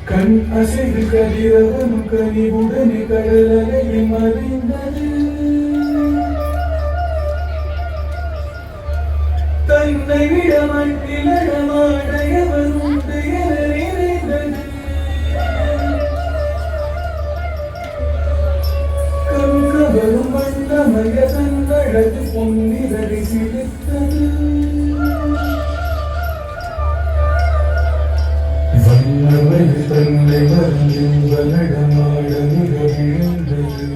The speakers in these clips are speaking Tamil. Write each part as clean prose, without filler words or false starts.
கண் அசைவு கதிரவனும் கனிவுடனே கடலலையில் மறைந்தது. தன்னை விட மண்ணில் நடமாடையவர் உண்டு என நிறைந்தது. கண்கவரும் வண்ணமய தன்னழகு பொன்னிரடி சிலித்தது. தன்னை மறந்தின்ப நடமாட மிக விழுந்தது.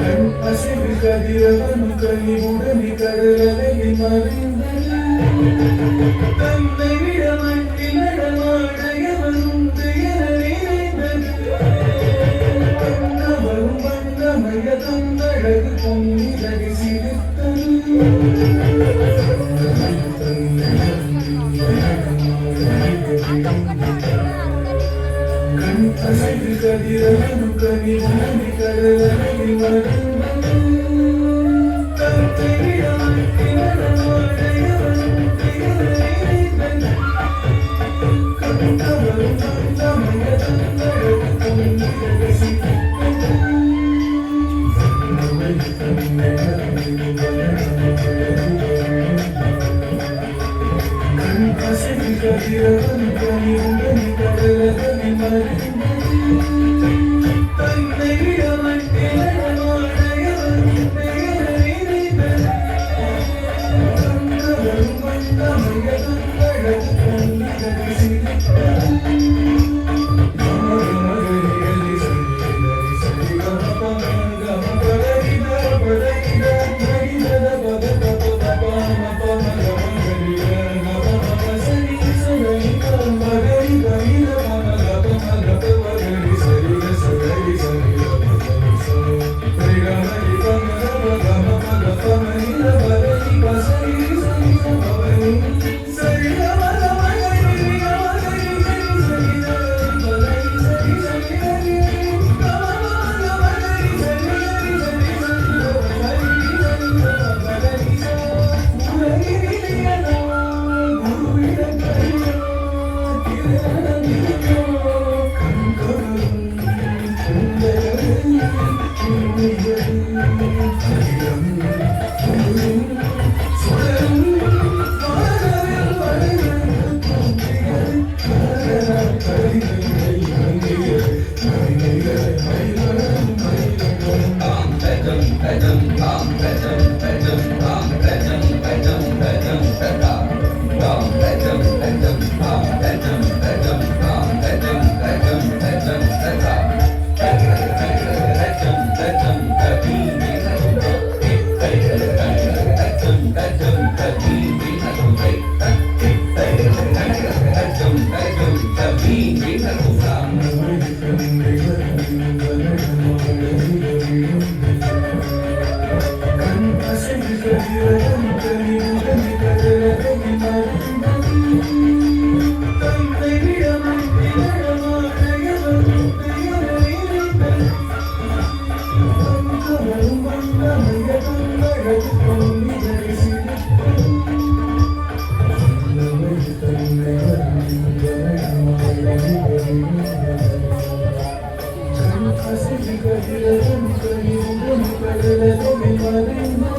கண் அசைவு கதிரவனும் கனிவுடனே கடலலையில் மறைந்தது. தன்னை விட மண்ணில் நடமாடையவர் உண்டு என நிறைந்தது. கண்கவரும் வண்ணமய தன்னழகு பொன்னிரடி சிலித்தது. கண் அசைவு கதிரவனும் கனிவுடனே கடலலையில் மறைந்தது. தன்னை விட மண்ணில் நடமாடையவர் உண்டு என நிறைந்தது. கண்கவரும் வண்ணமய தன்னழகு பொன்னிரடி சிலித்தது. கண் அசைவு கதிரவனும் கனிவுடனே கடலலையில் மறைந்தது. தன்னை விட மண்ணில் நடமாடையவர் உண்டு என நிறைந்தது. கண்கவரும் வண்ணமய தன்னழகு பொன்னிரடி சிலித்தது. Thank you.